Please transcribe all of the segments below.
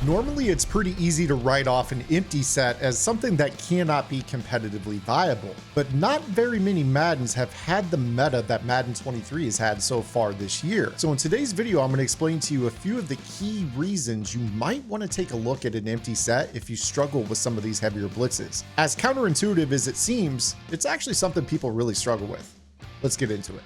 Normally, it's pretty easy to write off an empty set as something that cannot be competitively viable, but not very many Maddens have had the meta that Madden 23 has had so far this year. So in today's video, I'm going to explain to you a few of the key reasons you might want to take a look at an empty set if you struggle with some of these heavier blitzes. As counterintuitive as it seems, it's actually something people really struggle with. Let's get into it.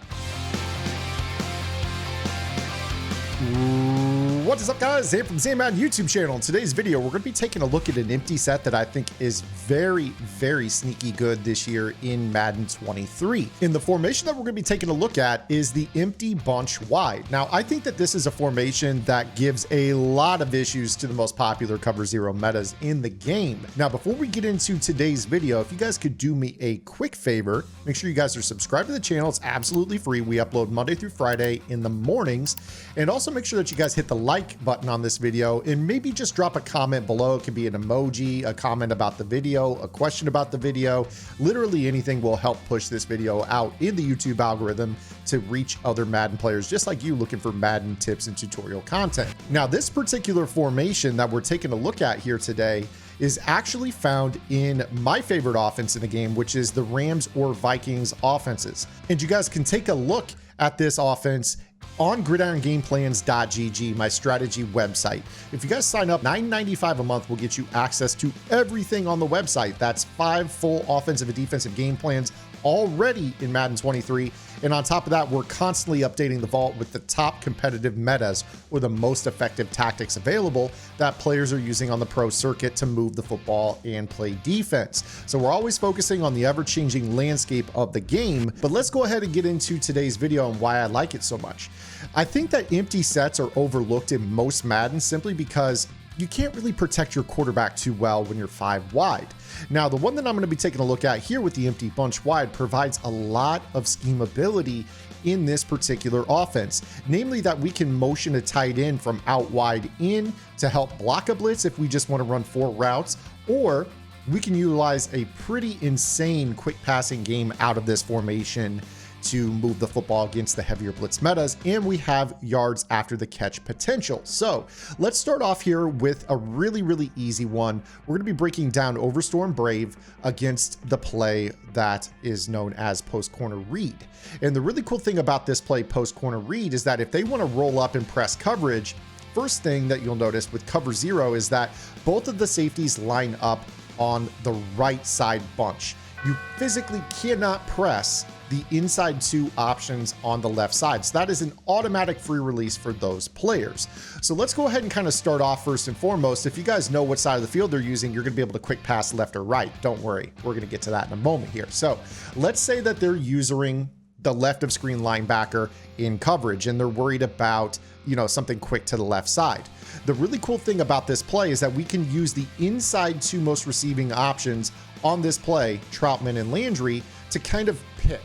What is up, guys? Sam from the Madden YouTube channel. In today's video, we're going to be taking a look at an empty set that I think is very sneaky good this year in Madden 23. And the formation that we're going to be taking a look at is the empty bunch wide. Now, I think that this is a formation that gives a lot of issues to the most popular cover zero metas in the game. Now, before we get into today's video, if you guys could do me a quick favor, make sure you guys are subscribed to the channel. It's absolutely free. We upload Monday through Friday in the mornings. And also make sure that you guys hit the like button on this video and maybe just drop a comment below. It could be an emoji, a comment about the video, a question about the video. Literally anything will help push this video out in the YouTube algorithm to reach other Madden players just like you looking for Madden tips and tutorial content. Now, this particular formation that we're taking a look at here today is actually found in my favorite offense in the game, which is the Rams or Vikings offenses. And you guys can take a look at this offense on gridirongameplans.gg, my strategy website. If you guys sign up, $9.95 a month will get you access to everything on the website. That's 5 full offensive and defensive game plans already in Madden 23. And on top of that, we're constantly updating the vault with the top competitive metas or the most effective tactics available that players are using on the pro circuit to move the football and play defense. So we're always focusing on the ever-changing landscape of the game. But let's go ahead and get into today's video and why I like it so much. I think that empty sets are overlooked in most Madden simply because you can't really protect your quarterback too well when you're 5 wide. Now, the one that I'm going to be taking a look at here with the empty bunch wide provides a lot of schemability in this particular offense, namely that we can motion a tight end from out wide in to help block a blitz if we just want to run 4 routes, or we can utilize a pretty insane quick passing game out of this formation to move the football against the heavier blitz metas, and we have yards after the catch potential. So let's start off here with a really easy one. We're going to be breaking down Overstorm Brave against the play that is known as post corner read. And the really cool thing about this play, post corner read, is that if they want to roll up and press coverage, first thing that you'll notice with cover zero is that both of the safeties line up on the right side bunch. You physically cannot press the inside 2 options on the left side. So that is an automatic free release for those players. So let's go ahead and kind of start off first and foremost. If you guys know what side of the field they're using, you're going to be able to quick pass left or right. Don't worry. We're going to get to that in a moment here. So let's say that they're using the left of screen linebacker in coverage and they're worried about, something quick to the left side. The really cool thing about this play is that we can use the inside 2 most receiving options on this play, Troutman and Landry, to kind of pick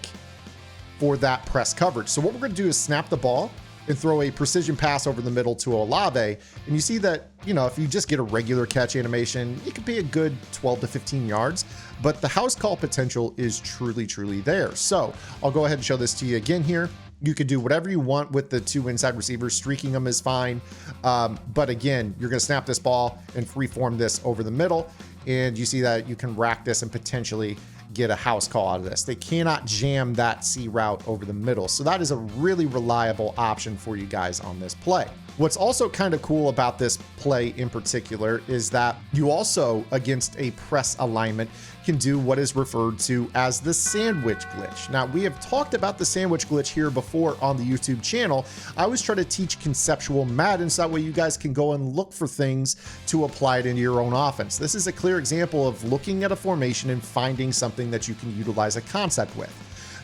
for that press coverage. So what we're going to do is snap the ball and throw a precision pass over the middle to Olave. And you see that, if you just get a regular catch animation, it could be a good 12 to 15 yards, but the house call potential is truly there. So I'll go ahead and show this to you again here. You could do whatever you want with the 2 inside receivers. Streaking them is fine. But again, you're going to snap this ball and freeform this over the middle. And you see that you can rack this and potentially get a house call out of this. They cannot jam that C route over the middle. So that is a really reliable option for you guys on this play. What's also kind of cool about this play in particular is that you also, against a press alignment, can do what is referred to as the sandwich glitch. Now, we have talked about the sandwich glitch here before on the YouTube channel. I always try to teach conceptual Madden so that way you guys can go and look for things to apply it into your own offense. This is a clear example of looking at a formation and finding something that you can utilize a concept with.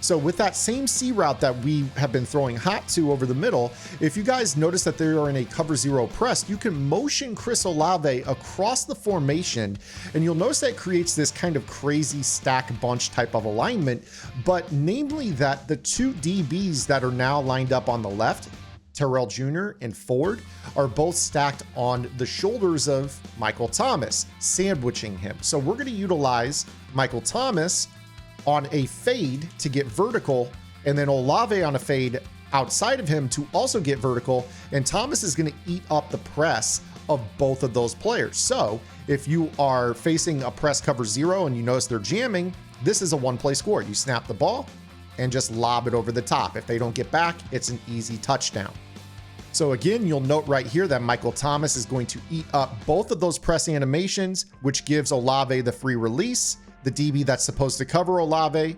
So with that same C route that we have been throwing hot to over the middle, if you guys notice that they are in a cover zero press, you can motion Chris Olave across the formation, and you'll notice that creates this kind of crazy stack bunch type of alignment, but namely that the 2 DBs that are now lined up on the left, Terrell Jr. and Ford, are both stacked on the shoulders of Michael Thomas, sandwiching him. So we're going to utilize Michael Thomas on a fade to get vertical, and then Olave on a fade outside of him to also get vertical, and Thomas is going to eat up the press of both of those players. So if you are facing a press cover 0 and you notice they're jamming, this is a one-play score. You snap the ball and just lob it over the top. If they don't get back, it's an easy touchdown. So again, you'll note right here that Michael Thomas is going to eat up both of those press animations, which gives Olave the free release. The DB that's supposed to cover Olave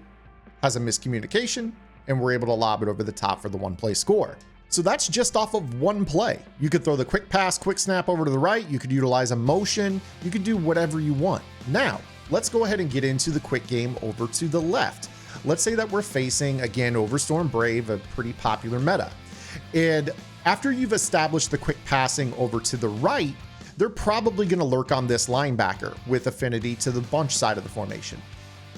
has a miscommunication, and we're able to lob it over the top for the one-play score. So that's just off of one play. You could throw the quick pass, quick snap over to the right. You could utilize a motion. You could do whatever you want. Now, let's go ahead and get into the quick game over to the left. Let's say that we're facing, again, Overstorm Brave, a pretty popular meta. And after you've established the quick passing over to the right, they're probably going to lurk on this linebacker with affinity to the bunch side of the formation.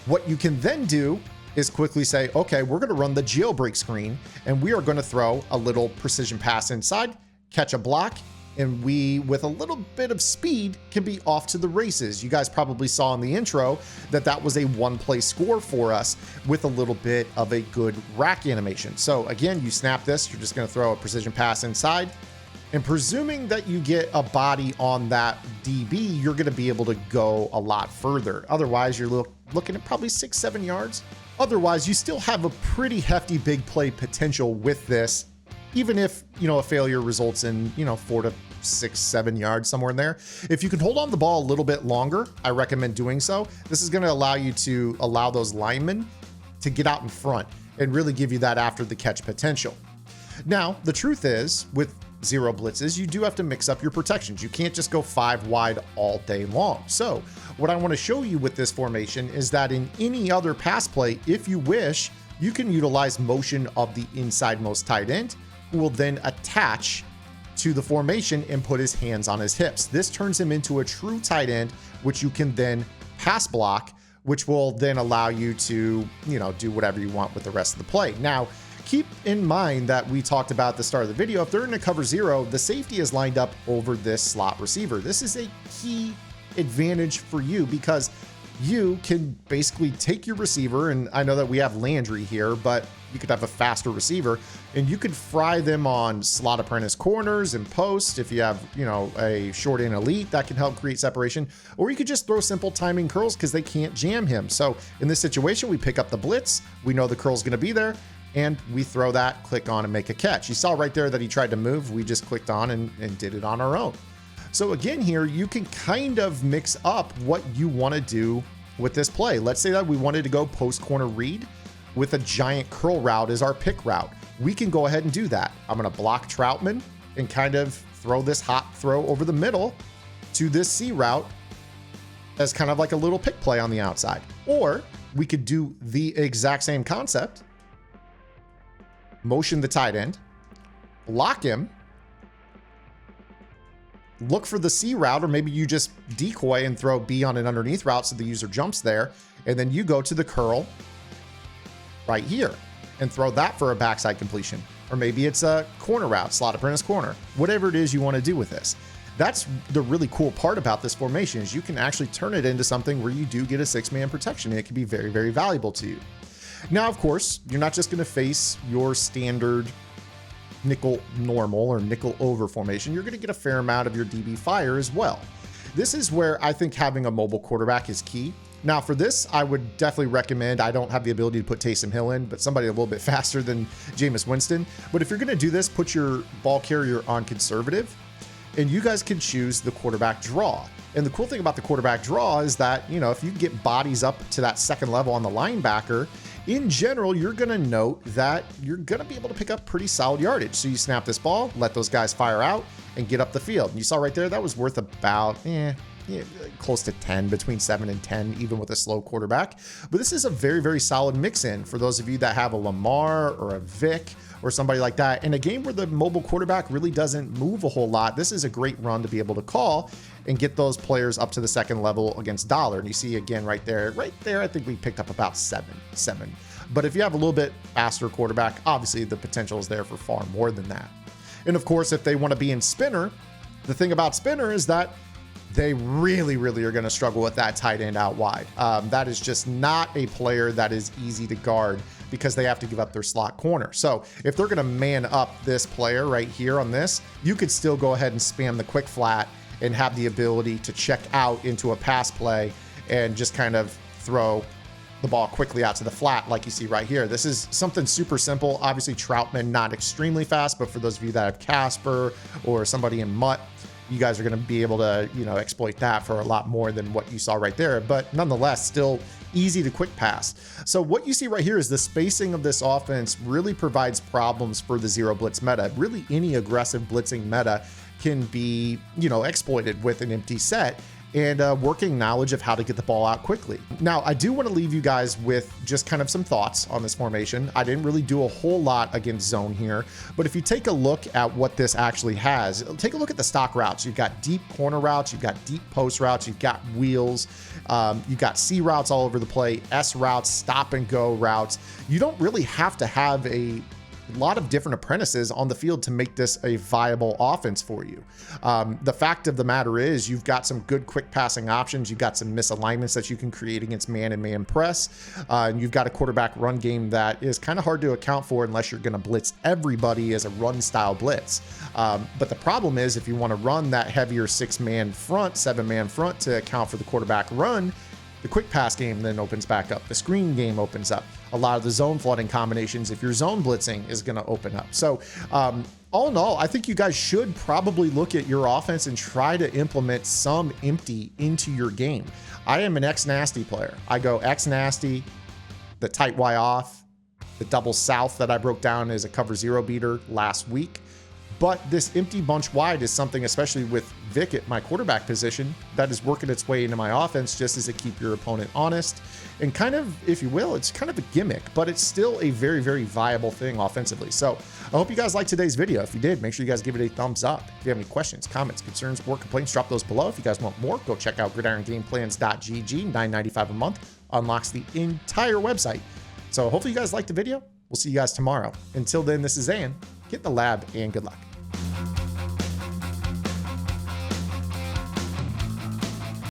What you can then do is quickly say, okay, we're going to run the jailbreak screen, and we are going to throw a little precision pass inside, catch a block, and we, with a little bit of speed, can be off to the races. You guys probably saw in the intro that that was a one-play score for us with a little bit of a good rack animation. So again, you snap this, you're just going to throw a precision pass inside, and presuming that you get a body on that DB, you're going to be able to go a lot further. Otherwise, you're looking at probably 6-7 yards. Otherwise, you still have a pretty hefty big play potential with this, even if, a failure results in, 4 to 6-7 yards, somewhere in there. If you can hold on the ball a little bit longer, I recommend doing so. This is going to allow you to allow those linemen to get out in front and really give you that after the catch potential. Now, the truth is, with 0 blitzes, you do have to mix up your protections. You can't just go 5 wide all day long. So what I want to show you with this formation is that in any other pass play, if you wish, you can utilize motion of the inside-most tight end, who will then attach to the formation and put his hands on his hips. This turns him into a true tight end, which you can then pass block, which will then allow you to, do whatever you want with the rest of the play. Now, keep in mind that we talked about at the start of the video, if they're in a cover 0, the safety is lined up over this slot receiver. This is a key advantage for you because you can basically take your receiver, and I know that we have Landry here, but you could have a faster receiver, and you could fry them on slot apprentice corners and post if you have, a short and elite that can help create separation, or you could just throw simple timing curls because they can't jam him. So in this situation, we pick up the blitz, we know the curl's going to be there, and we throw that, click on, and make a catch. You saw right there that he tried to move. We just clicked on and did it on our own. So again, here, you can kind of mix up what you want to do with this play. Let's say that we wanted to go post corner read with a giant curl route as our pick route. We can go ahead and do that. I'm going to block Troutman and kind of throw this hot throw over the middle to this C route as kind of like a little pick play on the outside. Or we could do the exact same concept, motion the tight end, lock him, look for the C route, or maybe you just decoy and throw B on an underneath route so the user jumps there, and then you go to the curl right here and throw that for a backside completion. Or maybe it's a corner route, slot apprentice corner, whatever it is you want to do with this. That's the really cool part about this formation, is you can actually turn it into something where you do get a 6-man protection, and it can be very, very valuable to you. Now, of course, you're not just going to face your standard nickel normal or nickel over formation. You're going to get a fair amount of your DB fire as well. This is where I think having a mobile quarterback is key. Now for this, I would definitely recommend, I don't have the ability to put Taysom Hill in, but somebody a little bit faster than Jameis Winston. But if you're going to do this, put your ball carrier on conservative, and you guys can choose the quarterback draw. And the cool thing about the quarterback draw is that, if you get bodies up to that second level on the linebacker, in general, you're going to note that you're going to be able to pick up pretty solid yardage. So you snap this ball, let those guys fire out, and get up the field. And you saw right there, that was worth about close to 10, between 7 and 10, even with a slow quarterback. But this is a very, very solid mix-in for those of you that have a Lamar or a Vic or somebody like that. In a game where the mobile quarterback really doesn't move a whole lot, this is a great run to be able to call and get those players up to the second level against Dollar. And you see again right there, I think we picked up about seven. But if you have a little bit faster quarterback, obviously the potential is there for far more than that. And of course, if they want to be in spinner, the thing about spinner is that they really are going to struggle with that tight end out wide. That is just not a player that is easy to guard because they have to give up their slot corner. So if they're going to man up this player right here on this, you could still go ahead and spam the quick flat and have the ability to check out into a pass play and just kind of throw the ball quickly out to the flat like you see right here. This is something super simple. Obviously Troutman not extremely fast, but for those of you that have Casper or somebody in Mutt, you guys are going to be able to, you know, exploit that for a lot more than what you saw right there. But nonetheless, still easy to quick pass. So what you see right here is the spacing of this offense really provides problems for the zero blitz meta. Really any aggressive blitzing meta can be, you know, exploited with an empty set and working knowledge of how to get the ball out quickly. Now, I do want to leave you guys with just kind of some thoughts on this formation. I didn't really do a whole lot against zone here, but if you take a look at what this actually has, take a look at the stock routes. You've got deep corner routes, you've got deep post routes, you've got wheels, you've got C routes all over the play, S routes, stop and go routes. You don't really have to have a lot of different apprentices on the field to make this a viable offense for you. The fact of the matter is you've got some good quick passing options. You've got some misalignments that you can create against man and man press. And you've got a quarterback run game that is kind of hard to account for unless you're going to blitz everybody as a run style blitz. But the problem is if you want to run that heavier 6-man front, 7-man front to account for the quarterback run, the quick pass game then opens back up. The screen game opens up. A lot of the zone flooding combinations, if you're zone blitzing, is going to open up. So all in all, I think you guys should probably look at your offense and try to implement some empty into your game. I am an X nasty player. I go X nasty, the tight Y off, the double south that I broke down as a cover zero beater last week. But this empty bunch wide is something, especially with Vic at my quarterback position, that is working its way into my offense just as to keep your opponent honest. And kind of, if you will, it's kind of a gimmick, but it's still a very viable thing offensively. So I hope you guys liked today's video. If you did, make sure you guys give it a thumbs up. If you have any questions, comments, concerns, or complaints, drop those below. If you guys want more, go check out gridirongameplans.gg. $9.95 a month unlocks the entire website. So hopefully you guys liked the video. We'll see you guys tomorrow. Until then, this is Zan. Get in the lab and good luck.